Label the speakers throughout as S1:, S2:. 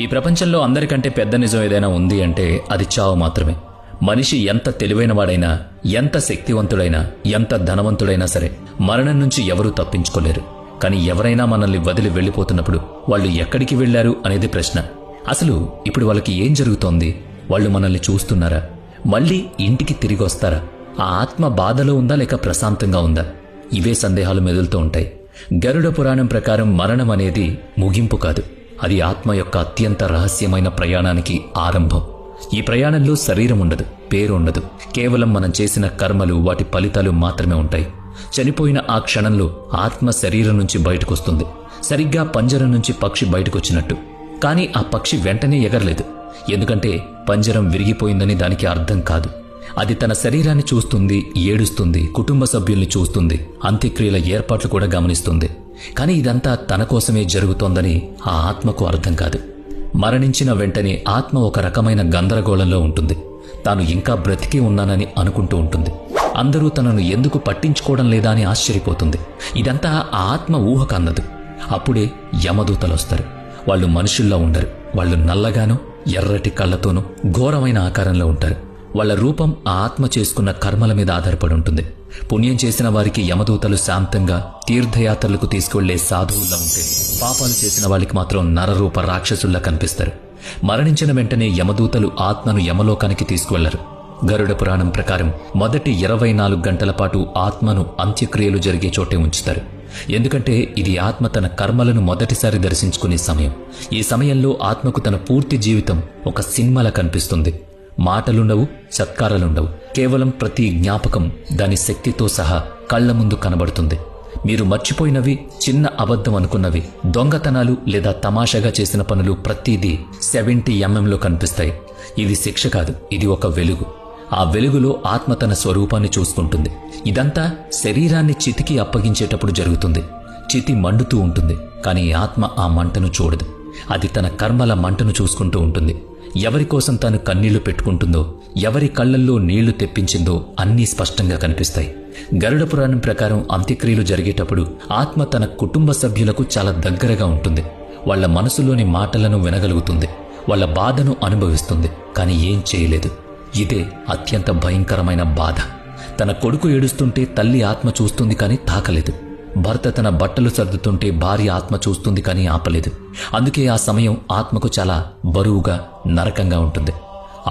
S1: ఈ ప్రపంచంలో అందరికంటే పెద్ద నిజం ఏదైనా ఉంది అంటే అది చావు మాత్రమే. మనిషి ఎంత తెలివైనవాడైనా, ఎంత శక్తివంతుడైనా, ఎంత ధనవంతుడైనా సరే మరణం నుంచి ఎవరూ తప్పించుకోలేరు. కానీ ఎవరైనా మనల్ని వదిలి వెళ్లిపోతున్నప్పుడు వాళ్ళు ఎక్కడికి వెళ్లారు అనేది ప్రశ్న. అసలు ఇప్పుడు వాళ్ళకి ఏం జరుగుతోంది? వాళ్ళు మనల్ని చూస్తున్నారా? మళ్ళీ ఇంటికి తిరిగి వస్తారా? ఆ ఆత్మ బాధలో ఉందా లేక ప్రశాంతంగా ఉందా? ఇవే సందేహాలు మెదులుతూ ఉంటాయి. గరుడ పురాణం ప్రకారం మరణం అనేది ముగింపు కాదు, అది ఆత్మ యొక్క అత్యంత రహస్యమైన ప్రయాణానికి ఆరంభం. ఈ ప్రయాణంలో శరీరం ఉండదు, పేరు ఉండదు, కేవలం మనం చేసిన కర్మలు, వాటి ఫలితాలు మాత్రమే ఉంటాయి. చనిపోయిన ఆ క్షణంలో ఆత్మ శరీరం నుంచి బయటకొస్తుంది, సరిగ్గా పంజరం నుంచి పక్షి బయటకొచ్చినట్టు. కానీ ఆ పక్షి వెంటనే ఎగరలేదు, ఎందుకంటే పంజరం విరిగిపోయిందని దానికి అర్థం కాదు. అది తన శరీరాన్ని చూస్తుంది, ఏడుస్తుంది, కుటుంబ సభ్యుల్ని చూస్తుంది, అంత్యక్రియల ఏర్పాట్లు కూడా గమనిస్తుంది. కానీ ఇదంతా తన కోసమే జరుగుతోందని ఆ ఆత్మకు అర్థం కాదు. మరణించిన వెంటనే ఆత్మ ఒక రకమైన గందరగోళంలో ఉంటుంది. తాను ఇంకా బ్రతికి ఉన్నానని అనుకుంటూ ఉంటుంది. అందరూ తనను ఎందుకు పట్టించుకోవడం లేదా అని ఆశ్చర్యపోతుంది. ఇదంతా ఆ ఆత్మ ఊహకన్నదు. అప్పుడే యమదూతలొస్తారు. వాళ్ళు మనుషుల్లా ఉండరు. వాళ్ళు నల్లగానో, ఎర్రటి కళ్లతోనూ ఘోరమైన ఆకారంలో ఉంటారు. వాళ్ల రూపం ఆ ఆత్మ చేసుకున్న కర్మల మీద ఆధారపడి ఉంటుంది. పుణ్యం చేసిన వారికి యమదూతలు శాంతంగా తీర్థయాత్రలకు తీసుకువెళ్లే సాధువుల్లా ఉంటే, పాపాలు చేసిన వాళ్ళకి మాత్రం నరరూప రాక్షసుల్లా కనిపిస్తారు. మరణించిన వెంటనే యమదూతలు ఆత్మను యమలోకానికి తీసుకువెళ్లరు. గరుడ పురాణం ప్రకారం మొదటి 24 గంటల పాటు ఆత్మను అంత్యక్రియలు జరిగే చోటే ఉంచుతారు. ఎందుకంటే ఇది ఆత్మ తన కర్మలను మొదటిసారి దర్శించుకునే సమయం. ఈ సమయంలో ఆత్మకు తన పూర్తి జీవితం ఒక సినిమాలా కనిపిస్తుంది. మాటలుండవు, సత్కారాలుండవు, కేవలం ప్రతి జ్ఞాపకం దాని శక్తితో సహా కళ్ల ముందు కనబడుతుంది. మీరు మర్చిపోయినవి, చిన్న అబద్ధం అనుకున్నవి, దొంగతనాలు లేదా తమాషాగా చేసిన పనులు ప్రతిదీ 70 mm కనిపిస్తాయి. ఇది శిక్ష కాదు, ఇది ఒక వెలుగు. ఆ వెలుగులో ఆత్మ తన స్వరూపాన్ని చూసుకుంటుంది. ఇదంతా శరీరాన్ని చితికి అప్పగించేటప్పుడు జరుగుతుంది. చితి మండుతూ ఉంటుంది, కానీ ఆత్మ ఆ మంటను చూడదు. అది తన కర్మల మంటను చూసుకుంటూ ఉంటుంది. ఎవరి కోసం తాను కన్నీళ్లు పెట్టుకుంటుందో, ఎవరి కళ్లల్లో నీళ్లు తెప్పించిందో అన్నీ స్పష్టంగా కనిపిస్తాయి. గరుడ పురాణం ప్రకారం అంత్యక్రియలు జరిగేటప్పుడు ఆత్మ తన కుటుంబ సభ్యులకు చాలా దగ్గరగా ఉంటుంది. వాళ్ల మనసులోని మాటలను వినగలుగుతుంది, వాళ్ల బాధను అనుభవిస్తుంది, కానీ ఏం చేయలేదు. ఇదే అత్యంత భయంకరమైన బాధ. తన కొడుకు ఏడుస్తుంటే తల్లి ఆత్మ చూస్తుంది, కానీ తాకలేదు. భర్త తన బట్టలు సర్దుతుంటే భార్య ఆత్మ చూస్తుంది, కానీ ఆపలేదు. అందుకే ఆ సమయం ఆత్మకు చాలా బరువుగా, నరకంగా ఉంటుంది.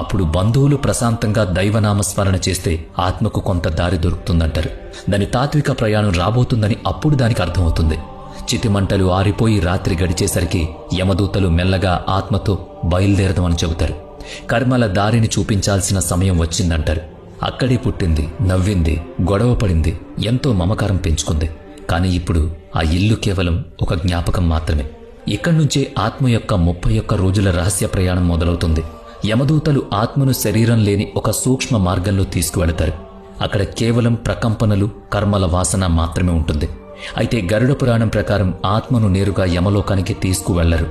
S1: అప్పుడు బంధువులు ప్రశాంతంగా దైవనామస్మరణ చేస్తే ఆత్మకు కొంత దారి దొరుకుతుందంటారు. దాని తాత్విక ప్రయాణం రాబోతుందని అప్పుడు దానికి అర్థమవుతుంది. చితిమంటలు ఆరిపోయి రాత్రి గడిచేసరికి యమదూతలు మెల్లగా ఆత్మతో బయలుదేరదామని చెబుతారు. కర్మల దారిని చూపించాల్సిన సమయం వచ్చిందంటారు. అక్కడే పుట్టింది, నవ్వింది, గొడవ పడింది, ఎంతో మమకారం పెంచుకుంది. కానీ ఇప్పుడు ఆ ఇల్లు కేవలం ఒక జ్ఞాపకం మాత్రమే. ఇక్కడి నుంచే ఆత్మ యొక్క 31 రోజుల రహస్య ప్రయాణం మొదలవుతుంది. యమదూతలు ఆత్మను శరీరం లేని ఒక సూక్ష్మ మార్గంలో తీసుకువెళతారు. అక్కడ కేవలం ప్రకంపనలు, కర్మల వాసన మాత్రమే ఉంటుంది. అయితే గరుడ పురాణం ప్రకారం ఆత్మను నేరుగా యమలోకానికి తీసుకువెళ్లరు.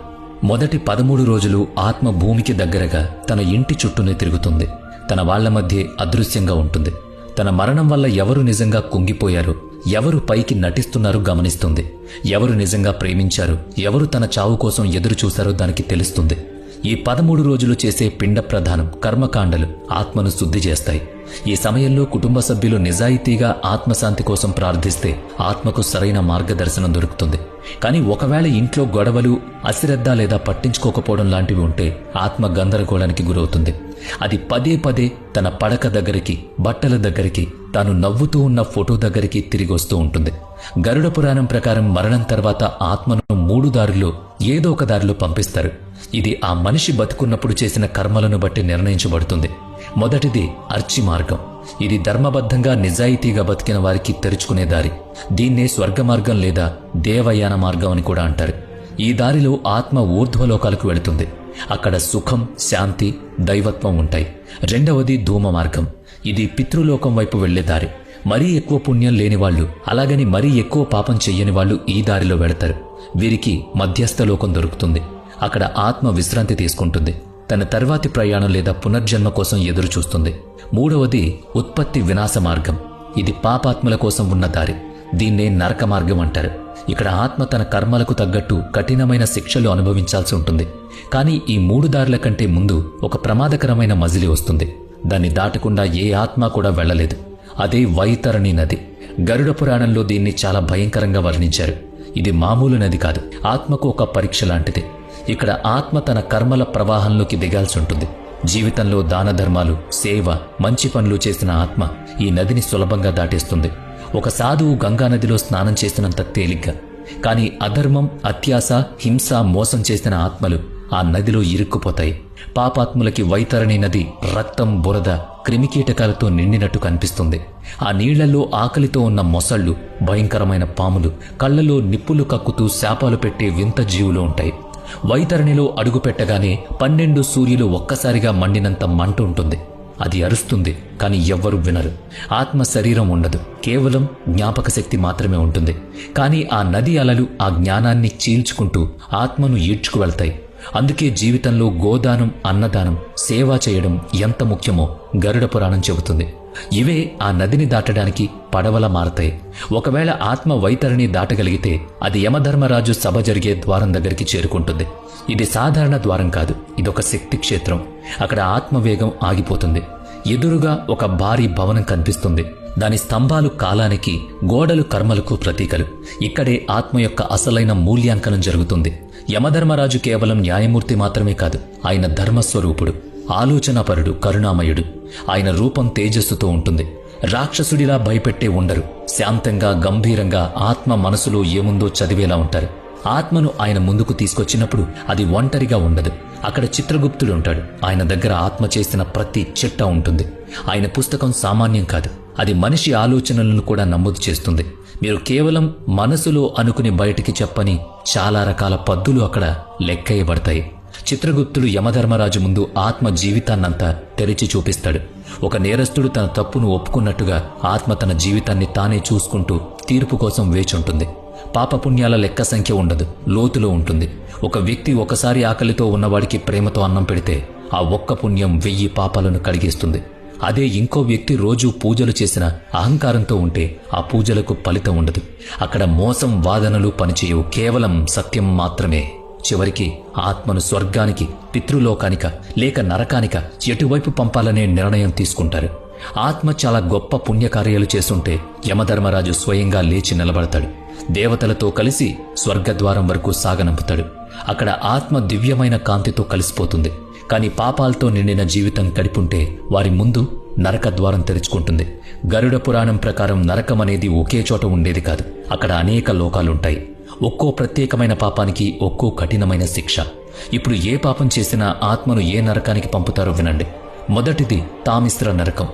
S1: మొదటి 13 రోజులు ఆత్మ భూమికి దగ్గరగా తన ఇంటి చుట్టూనే తిరుగుతుంది. తన వాళ్ల మధ్య అదృశ్యంగా ఉంటుంది. తన మరణం వల్ల ఎవరు నిజంగా కుంగిపోయారో, ఎవరు పైకి నటిస్తున్నారో గమనిస్తుంది. ఎవరు నిజంగా ప్రేమించారు, ఎవరు తన చావు కోసం ఎదురు చూశారో దానికి తెలుస్తుంది. ఈ 13 రోజులు చేసే పిండ ప్రధానం, కర్మకాండలు ఆత్మను శుద్ధి చేస్తాయి. ఈ సమయంలో కుటుంబ సభ్యులు నిజాయితీగా ఆత్మశాంతి కోసం ప్రార్థిస్తే ఆత్మకు సరైన మార్గదర్శనం దొరుకుతుంది. కానీ ఒకవేళ ఇంట్లో గొడవలు, అశ్రద్ధ లేదా పట్టించుకోకపోవడం లాంటివి ఉంటే ఆత్మ గందరగోళానికి గురవుతుంది. అది పదే పదే తన పడక దగ్గరికి, బట్టల దగ్గరికి, తాను నవ్వుతూ ఉన్న ఫోటో దగ్గరికి తిరిగి వస్తూ ఉంటుంది. గరుడ పురాణం ప్రకారం మరణం తర్వాత ఆత్మను 3 దారుల్లో ఏదో ఒక దారిలో పంపిస్తారు. ఇది ఆ మనిషి బతుకున్నప్పుడు చేసిన కర్మలను బట్టి నిర్ణయించబడుతుంది. మొదటిది అర్చి మార్గం. ఇది ధర్మబద్ధంగా, నిజాయితీగా బతికిన వారికి తెరుచుకునే దారి. దీన్నే స్వర్గ మార్గం లేదా దేవయాన మార్గం అని కూడా అంటారు. ఈ దారిలో ఆత్మ ఊర్ధ్వలోకాలకు వెళుతుంది. అక్కడ సుఖం, శాంతి, దైవత్వం ఉంటాయి. రెండవది ధూమ మార్గం. ఇది పితృలోకం వైపు వెళ్లే దారి. మరీ ఎక్కువ పుణ్యం లేని వాళ్ళు, అలాగని మరీ ఎక్కువ పాపం చెయ్యని వాళ్ళు ఈ దారిలో వెళతారు. వీరికి మధ్యస్థ లోకం దొరుకుతుంది. అక్కడ ఆత్మ విశ్రాంతి తీసుకుంటుంది. తన తర్వాతి ప్రయాణం లేదా పునర్జన్మ కోసం ఎదురు చూస్తుంది. మూడవది ఉత్పత్తి వినాశ మార్గం. ఇది పాపాత్ముల కోసం ఉన్న దారి. దీన్నే నరక మార్గం అంటారు. ఇక్కడ ఆత్మ తన కర్మలకు తగ్గట్టు కఠినమైన శిక్షలు అనుభవించాల్సి ఉంటుంది. కానీ ఈ 3 దారుల కంటే ముందు ఒక ప్రమాదకరమైన మజిలీ వస్తుంది. దాన్ని దాటకుండా ఏ ఆత్మ కూడా వెళ్లలేదు. అదే వైతరణి నది. గరుడ పురాణంలో దీన్ని చాలా భయంకరంగా వర్ణించారు. ఇది మామూలు నది కాదు, ఆత్మకు ఒక పరీక్ష లాంటిది. ఇక్కడ ఆత్మ తన కర్మల ప్రవాహంలోకి దిగాల్సి ఉంటుంది. జీవితంలో దాన ధర్మాలు, సేవ, మంచి పనులు చేసిన ఆత్మ ఈ నదిని సులభంగా దాటేస్తుంది. ఒక సాధువు గంగానదిలో స్నానం చేసినంత తేలిగ్గా. కానీ అధర్మం, అత్యాస, హింస, మోసం చేసిన ఆత్మలు ఆ నదిలో ఇరుక్కుపోతాయి. పాపాత్ములకి వైతరణి నది రక్తం, బురద, క్రిమికీటకాలతో నిండినట్టు కనిపిస్తుంది. ఆ నీళ్లలో ఆకలితో ఉన్న మొసళ్లు, భయంకరమైన పాములు, కళ్లలో నిప్పులు కక్కుతూ శాపాలు పెట్టే వింత జీవులు ఉంటాయి. వైతరణిలో అడుగుపెట్టగానే 12 సూర్యులు ఒక్కసారిగా మండినంత మంట ఉంటుంది. అది అరుస్తుంది, కానీ ఎవ్వరూ వినరు. ఆత్మ శరీరం ఉండదు, కేవలం జ్ఞాపక శక్తి మాత్రమే ఉంటుంది. కానీ ఆ నది అలలు ఆ జ్ఞానాన్ని చీల్చుకుంటూ ఆత్మను ఈడ్చుకు వెళ్తాయి. అందుకే జీవితంలో గోదానం, అన్నదానం, సేవ చేయడం ఎంత ముఖ్యమో గరుడ పురాణం చెబుతుంది. ఇవే ఆ నదిని దాటడానికి పడవలా మారతాయి. ఒకవేళ ఆత్మ వైతరిని దాటగలిగితే అది యమధర్మరాజు సభ జరిగే ద్వారం దగ్గరికి చేరుకుంటుంది. ఇది సాధారణ ద్వారం కాదు, ఇదొక శక్తి క్షేత్రం. అక్కడ ఆత్మవేగం ఆగిపోతుంది. ఎదురుగా ఒక భారీ భవనం కనిపిస్తుంది. దాని స్తంభాలు కాలానికి, గోడలు కర్మలకు ప్రతీకలు. ఇక్కడే ఆత్మ యొక్క అసలైన మూల్యాంకనం జరుగుతుంది. యమధర్మరాజు కేవలం న్యాయమూర్తి మాత్రమే కాదు, ఆయన ధర్మస్వరూపుడు, ఆలోచనాపరుడు, కరుణామయుడు. ఆయన రూపం తేజస్సుతో ఉంటుంది. రాక్షసుడిలా భయపెట్టే ఉండరు. శాంతంగా, గంభీరంగా ఆత్మ మనసులో ఏముందో చదివేలా ఉంటారు. ఆత్మను ఆయన ముందుకు తీసుకొచ్చినప్పుడు అది ఒంటరిగా ఉండదు. అక్కడ చిత్రగుప్తుడు ఉంటాడు. ఆయన దగ్గర ఆత్మ చేసిన ప్రతి చిట్ట ఉంటుంది. ఆయన పుస్తకం సామాన్యం కాదు, అది మనిషి ఆలోచనలను కూడా నమోదు చేస్తుంది. మీరు కేవలం మనసులో అనుకుని బయటికి చెప్పని చాలా రకాల పద్దులు అక్కడ లెక్కయ్యబడతాయి. చిత్రగుప్తుడు యమధర్మరాజు ముందు ఆత్మ జీవితాన్నంతా తెరిచి చూపిస్తాడు. ఒక నేరస్తుడు తన తప్పును ఒప్పుకున్నట్టుగా ఆత్మ తన జీవితాన్ని తానే చూసుకుంటూ తీర్పు కోసం వేచుంటుంది. పాపపుణ్యాల లెక్క సంఖ్య ఉండదు, లోతులో ఉంటుంది. ఒక వ్యక్తి ఒకసారి ఆకలితో ఉన్నవాడికి ప్రేమతో అన్నం పెడితే ఆ ఒక్క పుణ్యం 1000 పాపాలను కడిగేస్తుంది. అదే ఇంకో వ్యక్తి రోజూ పూజలు చేసిన అహంకారంతో ఉంటే ఆ పూజలకు ఫలితం ఉండదు. అక్కడ మోసం, వాదనలు పనిచేయవు, కేవలం సత్యం మాత్రమే. చివరికి ఆత్మను స్వర్గానికి, పితృలోకానిక లేక నరకానిక ఎటువైపు పంపాలనే నిర్ణయం తీసుకుంటారు. ఆత్మ చాలా గొప్ప పుణ్యకార్యాలు చేస్తుంటే యమధర్మరాజు స్వయంగా లేచి నిలబడతాడు. దేవతలతో కలిసి స్వర్గద్వారం వరకు సాగనంపుతాడు. అక్కడ ఆత్మ దివ్యమైన కాంతితో కలిసిపోతుంది. కాని పాపాలతో నిండిన జీవితం గడిపుంటే వారి ముందు నరకద్వారం తెరుచుకుంటుంది. గరుడ పురాణం ప్రకారం నరకం అనేది ఒకే చోట ఉండేది కాదు. అక్కడ అనేక లోకాలుంటాయి. ఒక్కో ప్రత్యేకమైన పాపానికి ఒక్కో కఠినమైన శిక్ష. ఇప్పుడు ఏ పాపం చేసినా ఆత్మను ఏ నరకానికి పంపుతారో వినండి. మొదటిది తామిశ్ర నరకం.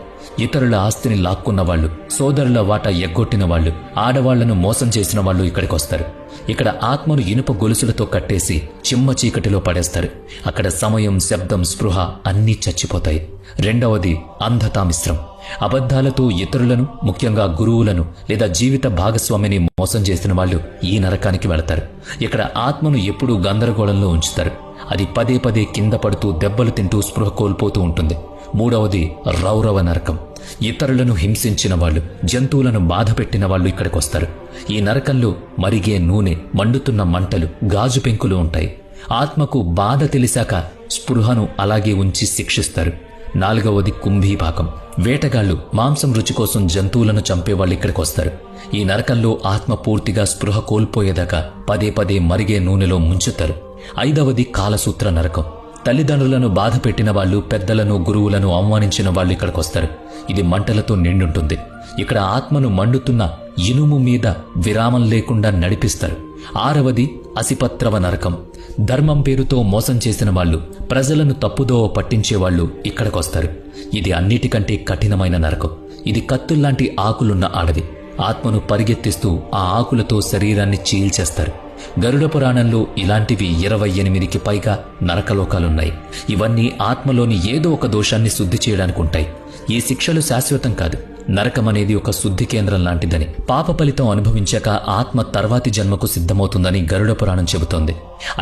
S1: ఇతరుల ఆస్తిని లాక్కున్న వాళ్ళు, సోదరుల వాటా ఎగ్గొట్టిన వాళ్ళు, ఆడవాళ్లను మోసం చేసిన వాళ్ళు ఇక్కడికి వస్తారు. ఇక్కడ ఆత్మను ఇనుప గొలుసులతో కట్టేసి చిమ్మ చీకటిలో పడేస్తారు. అక్కడ సమయం, శబ్దం, స్పృహ అన్నీ చచ్చిపోతాయి. రెండవది అంధతామిశ్రం. అబద్ధాలతో ఇతరులను, ముఖ్యంగా గురువులను లేదా జీవిత భాగస్వామిని మోసం చేసిన వాళ్ళు ఈ నరకానికి వెళతారు. ఇక్కడ ఆత్మను ఎప్పుడూ గందరగోళంలో ఉంచుతారు. అది పదే పదే కింద పడుతూ, దెబ్బలు తింటూ స్పృహ కోల్పోతూ ఉంటుంది. మూడవది రౌరవ నరకం. ఇతరులను హింసించిన వాళ్ళు, జంతువులను బాధ పెట్టిన వాళ్ళు ఇక్కడికి వస్తారు. ఈ నరకంలో మరిగే నూనె, మండుతున్న మంటలు, గాజు పెంకులు ఉంటాయి. ఆత్మకు బాధ తెలిసాక స్పృహను అలాగే ఉంచి శిక్షిస్తారు. నాలుగవది కుంభీపాకం. వేటగాళ్లు మాంసం రుచి కోసం జంతువులను చంపేవాళ్ళు ఇక్కడికి వస్తారు. ఈ నరకంలో ఆత్మ పూర్తిగా స్పృహ కోల్పోయేదాకా పదే పదే మరిగే నూనెలో ముంచుతారు. ఐదవది కాలసూత్ర నరకం. తల్లిదండ్రులను బాధ పెట్టిన వాళ్ళు, పెద్దలను, గురువులను అవమానించిన వాళ్ళు ఇక్కడికి వస్తారు. ఇది మంటలతో నిండుంటుంది. ఇక్కడ ఆత్మను మండుతున్న ఇనుము మీద విరామం లేకుండా నడిపిస్తారు. ఆరవది అసిపత్రవ నరకం. ధర్మం పేరుతో మోసం చేసిన వాళ్ళు, ప్రజలను తప్పుదోవ పట్టించేవాళ్ళు ఇక్కడికొస్తారు. ఇది అన్నిటికంటే కఠినమైన నరకం. ఇది కత్తుల్లాంటి ఆకులున్న అడవి. ఆత్మను పరిగెత్తిస్తూ ఆ ఆకులతో శరీరాన్ని చీల్చేస్తారు. గరుడ పురాణంలో ఇలాంటివి 28కి పైగా నరకలోకాలున్నాయి. ఇవన్నీ ఆత్మలోని ఏదో ఒక దోషాన్ని శుద్ధి చేయడానికి ఉంటాయి. ఈ శిక్షలు శాశ్వతం కాదు. నరకమనేది ఒక శుద్ధి కేంద్రం లాంటిదని, పాప ఫలితం అనుభవించాక ఆత్మ తర్వాతి జన్మకు సిద్ధమవుతుందని గరుడ పురాణం చెబుతోంది.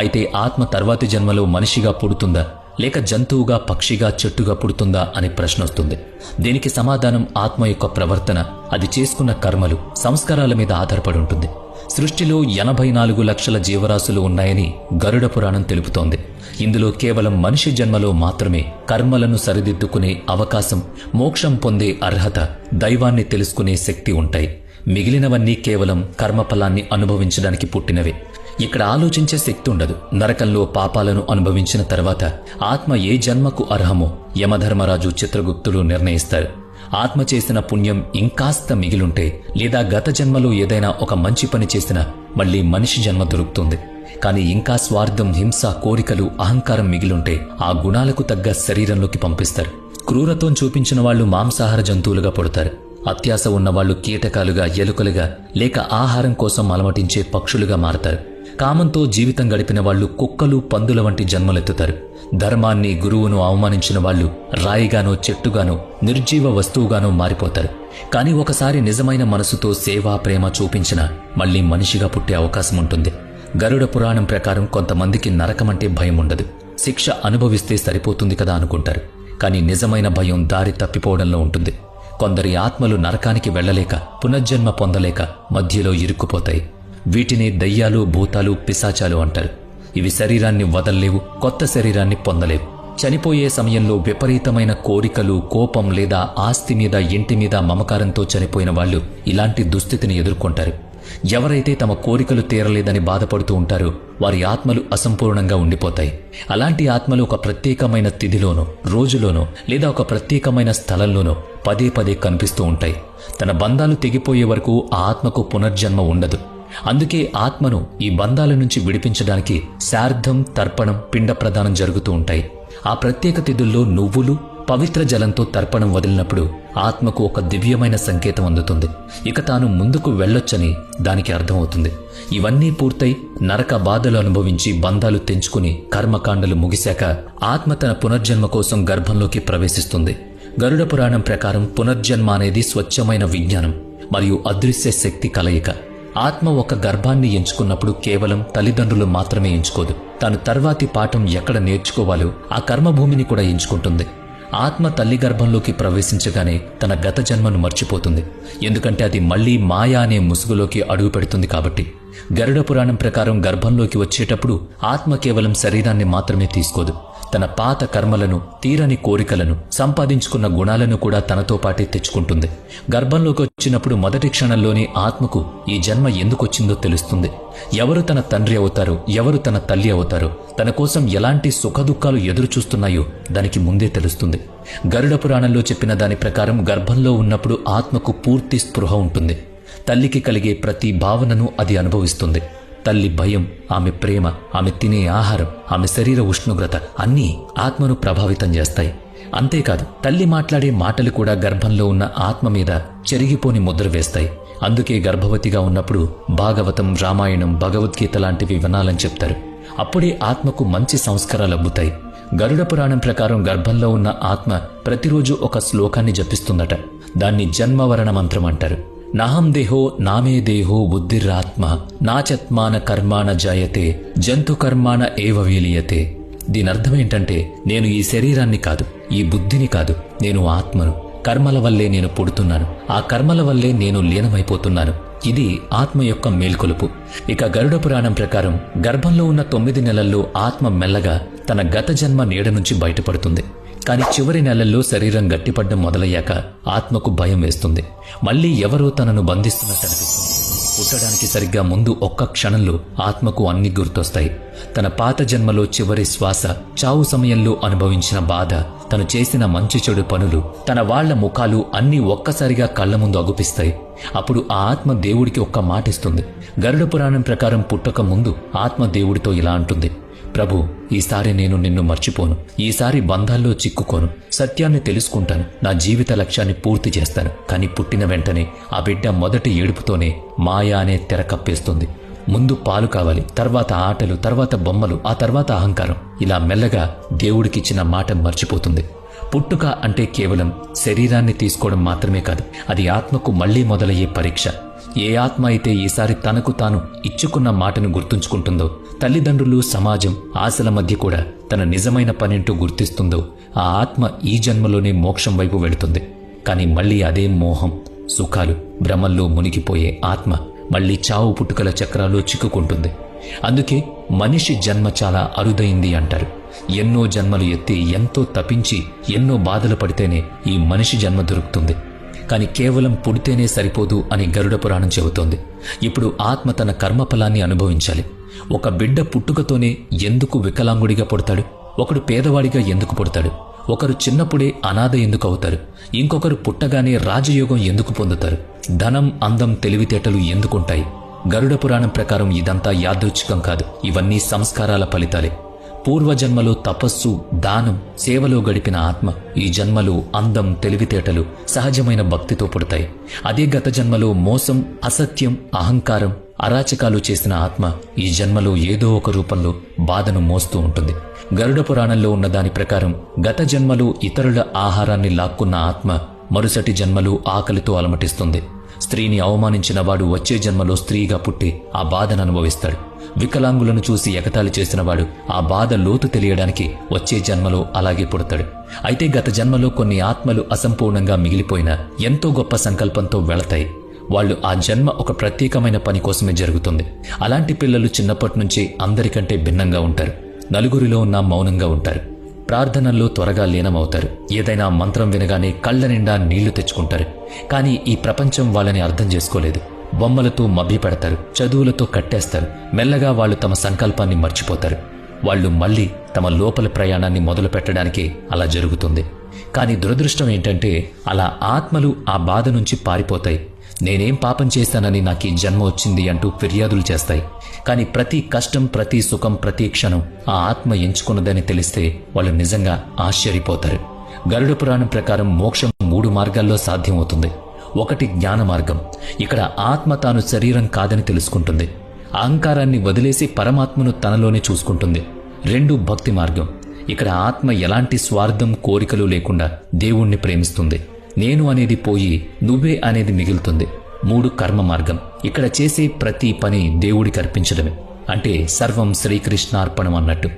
S1: అయితే ఆత్మ తర్వాతి జన్మలో మనిషిగా పుడుతుందా, లేక జంతువుగా, పక్షిగా, చెట్టుగా పుడుతుందా అనే ప్రశ్న వస్తుంది. దీనికి సమాధానం ఆత్మ యొక్క ప్రవర్తన, అది చేసుకున్న కర్మలు, సంస్కారాల మీద ఆధారపడి ఉంటుంది. సృష్టిలో 84 లక్షల జీవరాశులు ఉన్నాయని గరుడ పురాణం తెలుపుతోంది. ఇందులో కేవలం మనిషి జన్మలో మాత్రమే కర్మలను సరిదిద్దుకునే అవకాశం, మోక్షం పొందే అర్హత, దైవాన్ని తెలుసుకునే శక్తి ఉంటాయి. మిగిలినవన్నీ కేవలం కర్మఫలాన్ని అనుభవించడానికి పుట్టినవే. ఇక్కడ ఆలోచించే శక్తి ఉండదు. నరకంలో పాపాలను అనుభవించిన తర్వాత ఆత్మ ఏ జన్మకు అర్హమో యమధర్మరాజు, చిత్రగుప్తుడు నిర్ణయిస్తారు. ఆత్మ చేసిన పుణ్యం ఇంకాస్త మిగిలుంటే లేదా గత జన్మలో ఏదైనా ఒక మంచి పని చేసినా మళ్లీ మనిషి జన్మ దొరుకుతుంది. కానీ ఇంకా స్వార్థం, హింస, కోరికలు, అహంకారం మిగిలుంటే ఆ గుణాలకు తగ్గ శరీరంలోకి పంపిస్తారు. క్రూరత్వం చూపించిన వాళ్లు మాంసాహార జంతువులుగా పుడతారు. అత్యాశ ఉన్నవాళ్లు కీటకాలుగా, ఎలుకలుగా లేక ఆహారం కోసం అలమటించే పక్షులుగా మారతారు. కామంతో జీవితం గడిపిన వాళ్లు కుక్కలు, పందుల వంటి జన్మలెత్తుతారు. ధర్మాన్ని, గురువును అవమానించిన వాళ్లు రాయిగానో, చెట్టుగానో, నిర్జీవ వస్తువుగానో మారిపోతారు. కానీ ఒకసారి నిజమైన మనసుతో సేవ, ప్రేమ చూపించిన మళ్లీ మనిషిగా పుట్టే అవకాశం ఉంటుంది. గరుడ పురాణం ప్రకారం కొంతమందికి నరకమంటే భయం ఉండదు. శిక్ష అనుభవిస్తే సరిపోతుంది కదా అనుకుంటారు. కానీ నిజమైన భయం దారి తప్పిపోవడంలో ఉంటుంది. కొందరి ఆత్మలు నరకానికి వెళ్లలేక, పునర్జన్మ పొందలేక మధ్యలో ఇరుక్కుపోతాయి. వీటిని దయ్యాలు, భూతాలు, పిశాచాలు అంటారు. ఇవి శరీరాన్ని వదల్లేవు, కొత్త శరీరాన్ని పొందలేవు. చనిపోయే సమయంలో విపరీతమైన కోరికలు, కోపం లేదా ఆస్తి మీద, ఇంటి మీద మమకారంతో చనిపోయిన వాళ్లు ఇలాంటి దుస్థితిని ఎదుర్కొంటారు. ఎవరైతే తమ కోరికలు తీరలేదని బాధపడుతూ ఉంటారో వారి ఆత్మలు అసంపూర్ణంగా ఉండిపోతాయి. అలాంటి ఆత్మలు ఒక ప్రత్యేకమైన తిథిలోనో, రోజులోనో లేదా ఒక ప్రత్యేకమైన స్థలంలోనో పదే పదే కనిపిస్తూ ఉంటాయి. తన బంధాలు తెగిపోయే వరకు ఆ ఆత్మకు పునర్జన్మ ఉండదు. అందుకే ఆత్మను ఈ బంధాల నుంచి విడిపించడానికి శార్ధం, తర్పణం, పిండ ప్రదానం జరుగుతూ ఉంటాయి. ఆ ప్రత్యేక తిథుల్లో నువ్వులు, పవిత్ర జలంతో తర్పణం వదిలినప్పుడు ఆత్మకు ఒక దివ్యమైన సంకేతం అందుతుంది. ఇక తాను ముందుకు వెళ్ళొచ్చని దానికి అర్థమవుతుంది. ఇవన్నీ పూర్తయి నరక బాధలు అనుభవించి బంధాలు తెంచుకుని కర్మకాండలు ముగిశాక ఆత్మ తన పునర్జన్మ కోసం గర్భంలోకి ప్రవేశిస్తుంది. గరుడ పురాణం ప్రకారం పునర్జన్మ అనేది స్వచ్ఛమైన విజ్ఞానం మరియు అదృశ్య శక్తి కలయిక. ఆత్మ ఒక గర్భాన్ని ఎంచుకున్నప్పుడు కేవలం తల్లిదండ్రులు మాత్రమే ఎంచుకోదు. తాను తర్వాతి పాఠం ఎక్కడ నేర్చుకోవాలో ఆ కర్మభూమిని కూడా ఎంచుకుంటుంది. ఆత్మ తల్లి గర్భంలోకి ప్రవేశించగానే తన గత జన్మను మర్చిపోతుంది. ఎందుకంటే అది మళ్లీ మాయా అనే ముసుగులోకి అడుగు పెడుతుంది కాబట్టి. గరుడ పురాణం ప్రకారం గర్భంలోకి వచ్చేటప్పుడు ఆత్మ కేవలం శరీరాన్ని మాత్రమే తీసుకోదు. తన పాత కర్మలను, తీరని కోరికలను, సంపాదించుకున్న గుణాలను కూడా తనతో పాటే తెచ్చుకుంటుంది. గర్భంలోకి వచ్చినప్పుడు మొదటి క్షణంలోనే ఆత్మకు ఈ జన్మ ఎందుకొచ్చిందో తెలుస్తుంది. ఎవరు తన తండ్రి అవుతారో, ఎవరు తన తల్లి అవుతారో, తన కోసం ఎలాంటి సుఖదుఖాలు ఎదురు చూస్తున్నాయో దానికి ముందే తెలుస్తుంది. గరుడ పురాణంలో చెప్పిన దాని ప్రకారం గర్భంలో ఉన్నప్పుడు ఆత్మకు పూర్తి స్పృహ ఉంటుంది. తల్లికి కలిగే ప్రతి భావనను అది అనుభవిస్తుంది. తల్లి భయం, ఆమె ప్రేమ, ఆమె తినే ఆహారం, ఆమె శరీర ఉష్ణోగ్రత అన్నీ ఆత్మను ప్రభావితం చేస్తాయి. అంతేకాదు తల్లి మాట్లాడే మాటలు కూడా గర్భంలో ఉన్న ఆత్మ మీద చెరిగిపోని ముద్ర వేస్తాయి. అందుకే గర్భవతిగా ఉన్నప్పుడు భాగవతం, రామాయణం, భగవద్గీత లాంటివి వినాలని చెప్తారు. అప్పుడే ఆత్మకు మంచి సంస్కారాలు అబ్బుతాయి. గరుడ పురాణం ప్రకారం గర్భంలో ఉన్న ఆత్మ ప్రతిరోజు ఒక శ్లోకాన్ని జపిస్తుందట. దాన్ని జన్మవరణ మంత్రం అంటారు. నాహం దేహో నామే దేహో బుద్ధిరాత్మ నాచత్మాన కర్మాణ జాయతే జంతు కర్మాణ ఏవ వీలియతే. దీని అర్థమేంటంటే, నేను ఈ శరీరాన్ని కాదు, ఈ బుద్ధిని కాదు, నేను ఆత్మను. కర్మల వల్లే నేను పుడుతున్నాను, ఆ కర్మల వల్లే నేను లీనమైపోతున్నాను. ఇది ఆత్మ యొక్క మేల్కొలుపు. ఇక గరుడ పురాణం ప్రకారం గర్భంలో ఉన్న 9 నెలల్లో ఆత్మ మెల్లగా తన గత జన్మ నీడ నుంచి బయటపడుతుంది. కానీ చివరి నెలల్లో శరీరం గట్టిపడ్డం మొదలయ్యాక ఆత్మకు భయం వేస్తుంది. మళ్లీ ఎవరో తనను బంధిస్తున్నట్టు అనిపిస్తుంది. పుట్టడానికి సరిగ్గా ముందు ఒక్క క్షణంలో ఆత్మకు అన్ని గుర్తొస్తాయి. తన పాత జన్మలో చివరి శ్వాస, చావు సమయంలో అనుభవించిన బాధ, తను చేసిన మంచి చెడు పనులు, తన వాళ్ల ముఖాలు అన్నీ ఒక్కసారిగా కళ్ల ముందు అగుపిస్తాయి. అప్పుడు ఆ ఆత్మ దేవుడికి ఒక్క మాటిస్తుంది. గరుడ పురాణం ప్రకారం పుట్టక ముందు ఆత్మ దేవుడితో ఇలా అంటుంది: ప్రభు, ఈసారి నేను నిన్ను మర్చిపోను. ఈసారి బంధాల్లో చిక్కుకోను. సత్యాన్ని తెలుసుకుంటాను. నా జీవిత లక్ష్యాన్ని పూర్తి చేస్తాను. కానీ పుట్టిన వెంటనే ఆ బిడ్డ మొదటి ఏడుపుతోనే మాయా అనే తెర కప్పేస్తుంది. ముందు పాలు కావాలి, తర్వాత ఆటలు, తర్వాత బొమ్మలు, ఆ తర్వాత అహంకారం. ఇలా మెల్లగా దేవుడికిచ్చిన మాట మర్చిపోతుంది. పుట్టుక అంటే కేవలం శరీరాన్ని తీసుకోవడం మాత్రమే కాదు, అది ఆత్మకు మళ్లీ మొదలయ్యే పరీక్ష. ఏ ఆత్మ అయితే ఈసారి తనకు తాను ఇచ్చుకున్న మాటను గుర్తుంచుకుంటుందో, తల్లిదండ్రులు, సమాజం, ఆశల మధ్య కూడా తన నిజమైన పనేంటో గుర్తిస్తుందో, ఆ ఆత్మ ఈ జన్మలోనే మోక్షం వైపు వెళుతుంది. కానీ మళ్లీ అదే మోహం, సుఖాలు, భ్రమల్లో మునిగిపోయే ఆత్మ మళ్ళీ చావు పుట్టుకల చక్రాల్లో చిక్కుకుంటుంది. అందుకే మనిషి జన్మ చాలా అరుదైంది అంటారు. ఎన్నో జన్మలు ఎత్తి ఎంతో తపించి ఎన్నో బాధలు పడితేనే ఈ మనిషి జన్మ దొరుకుతుంది. కాని కేవలం పుడితేనే సరిపోదు అని గరుడ పురాణం చెబుతోంది. ఇప్పుడు ఆత్మ తన కర్మఫలాన్ని అనుభవించాలి. ఒక బిడ్డ పుట్టుకతోనే ఎందుకు వికలాంగుడిగా పుడతాడు? ఒకడు పేదవాడిగా ఎందుకు పుడతాడు? ఒకరు చిన్నప్పుడే అనాథ ఎందుకు అవుతారు? ఇంకొకరు పుట్టగానే రాజయోగం ఎందుకు పొందుతారు? ధనం, అందం, తెలివితేటలు ఎందుకుంటాయి? గరుడ పురాణం ప్రకారం ఇదంతా యాదృచ్ఛికం కాదు. ఇవన్నీ సంస్కారాల ఫలితాలే. పూర్వజన్మలో తపస్సు, దానం, సేవలో గడిపిన ఆత్మ ఈ జన్మలో అందం, తెలివితేటలు, సహజమైన భక్తితో పుడతాయి. అదే గత జన్మలో మోసం, అసత్యం, అహంకారం, అరాచకాలు చేసిన ఆత్మ ఈ జన్మలో ఏదో ఒక రూపంలో బాధను మోస్తూ ఉంటుంది. గరుడ పురాణంలో ఉన్న దాని ప్రకారం గత జన్మలో ఇతరుల ఆహారాన్ని లాక్కున్న ఆత్మ మరుసటి జన్మలో ఆకలితో అలమటిస్తుంది. స్త్రీని అవమానించిన వాడు వచ్చే జన్మలో స్త్రీగా పుట్టి ఆ బాధను అనుభవిస్తాడు. వికలాంగులను చూసి ఎగతాళి చేసినవాడు ఆ బాధ లోతు తెలియడానికి వచ్చే జన్మలో అలాగే పుడతాడు. అయితే గత జన్మలో కొన్ని ఆత్మలు అసంపూర్ణంగా మిగిలిపోయినా ఎంతో గొప్ప సంకల్పంతో వెళతాయి. వాళ్ళు ఆ జన్మ ఒక ప్రత్యేకమైన పని కోసమే జరుగుతుంది. అలాంటి పిల్లలు చిన్నప్పటి నుంచే అందరికంటే భిన్నంగా ఉంటారు. నలుగురిలో ఉన్న మౌనంగా ఉంటారు. ప్రార్థనల్లో త్వరగా లీనమవుతారు. ఏదైనా మంత్రం వినగానే కళ్ల నిండా నీళ్లు తెచ్చుకుంటారు. కానీ ఈ ప్రపంచం వాళ్ళని అర్థం చేసుకోలేదు. బొమ్మలతో మభ్యపెడతారు, చదువులతో కట్టేస్తారు. మెల్లగా వాళ్ళు తమ సంకల్పాన్ని మర్చిపోతారు. వాళ్ళు మళ్లీ తమ లోపల ప్రయాణాన్ని మొదలు పెట్టడానికే అలా జరుగుతుంది. కానీ దురదృష్టం ఏంటంటే అలా ఆత్మలు ఆ బాధ నుంచి పారిపోతాయి. నేనేం పాపం చేశానని నాకు ఈ జన్మ వచ్చింది అంటూ ఫిర్యాదులు చేస్తాయి. కానీ ప్రతి కష్టం, ప్రతి సుఖం, ప్రతి క్షణం ఆ ఆత్మ ఎంచుకున్నదని తెలిస్తే వాళ్ళు నిజంగా ఆశ్చర్యపోతారు. గరుడ పురాణం ప్రకారం మోక్షం 3 మార్గాల్లో సాధ్యమవుతుంది. 1 జ్ఞాన మార్గం. ఇక్కడ ఆత్మ తాను శరీరం కాదని తెలుసుకుంటుంది. అహంకారాన్ని వదిలేసి పరమాత్మను తనలోనే చూసుకుంటుంది. 2 భక్తి మార్గం. ఇక్కడ ఆత్మ ఎలాంటి స్వార్థం, కోరికలు లేకుండా దేవుణ్ణి ప్రేమిస్తుంది. నేను అనేది పోయి నువ్వే అనేది మిగులుతుంది. 3 కర్మ మార్గం. ఇక్కడ చేసే ప్రతి పని దేవుడికి అర్పించడమే. అంటే సర్వం శ్రీకృష్ణార్పణం అన్నట్టు.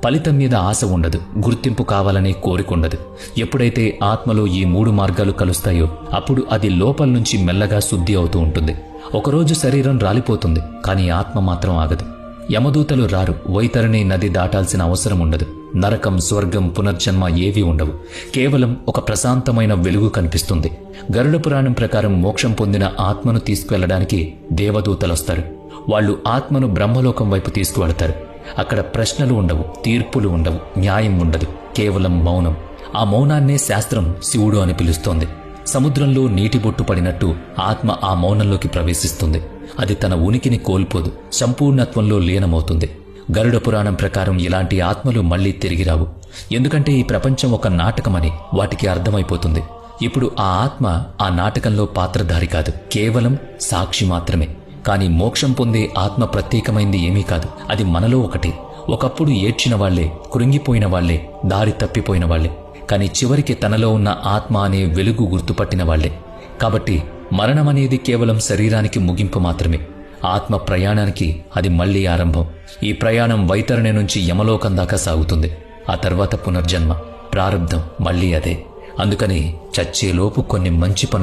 S1: ఫలితం మీద ఆశ ఉండదు, గుర్తింపు కావాలనే కోరిక ఉండదు. ఎప్పుడైతే ఆత్మలో ఈ 3 మార్గాలు కలుస్తాయో అప్పుడు అది లోపల నుంచి మెల్లగా శుద్ధి అవుతూ ఉంటుంది. ఒకరోజు శరీరం రాలిపోతుంది, కానీ ఆత్మ మాత్రం ఆగదు. యమదూతలు రారు, వైతరణి నది దాటాల్సిన అవసరం ఉండదు. నరకం, స్వర్గం, పునర్జన్మ ఏవీ ఉండవు. కేవలం ఒక ప్రశాంతమైన వెలుగు కనిపిస్తుంది. గరుడ పురాణం ప్రకారం మోక్షం పొందిన ఆత్మను తీసుకువెళ్లడానికి దేవదూతలొస్తారు. వాళ్ళు ఆత్మను బ్రహ్మలోకం వైపు తీసుకువెళతారు. అక్కడ ప్రశ్నలు ఉండవు, తీర్పులు ఉండవు, న్యాయం ఉండదు. కేవలం మౌనం. ఆ మౌనాన్నే శాస్త్రం శివుడు అని పిలుస్తోంది. సముద్రంలో నీటి బొట్టు పడినట్టు ఆత్మ ఆ మౌనంలోకి ప్రవేశిస్తుంది. అది తన ఉనికిని కోల్పోదు, సంపూర్ణత్వంలో లీనమవుతుంది. గరుడ పురాణం ప్రకారం ఇలాంటి ఆత్మలు మళ్లీ తిరిగి రావు. ఎందుకంటే ఈ ప్రపంచం ఒక నాటకమని వాటికి అర్థమైపోతుంది. ఇప్పుడు ఆ ఆత్మ ఆ నాటకంలో పాత్రధారి కాదు, కేవలం సాక్షి మాత్రమే. కానీ మోక్షం పొందే ఆత్మ ప్రత్యేకమైంది ఏమీ కాదు. అది మనలో ఒకటి. ఒకప్పుడు ఏడ్చిన వాళ్లే, కృంగిపోయిన వాళ్లే, దారి తప్పిపోయిన వాళ్లే. కానీ చివరికి తనలో ఉన్న ఆత్మ అనే వెలుగు గుర్తుపట్టిన వాళ్లే. కాబట్టి మరణమనేది కేవలం శరీరానికి ముగింపు మాత్రమే. ఆత్మ ప్రయాణానికి అది మళ్లీ ఆరంభం. ఈ ప్రయాణం వైతరణి నుంచి యమలోకం దాకా సాగుతుంది. ఆ తర్వాత పునర్జన్మ, ప్రారంధం మళ్లీ అదే. అందుకని చచ్చేలోపు కొన్ని మంచి పనులు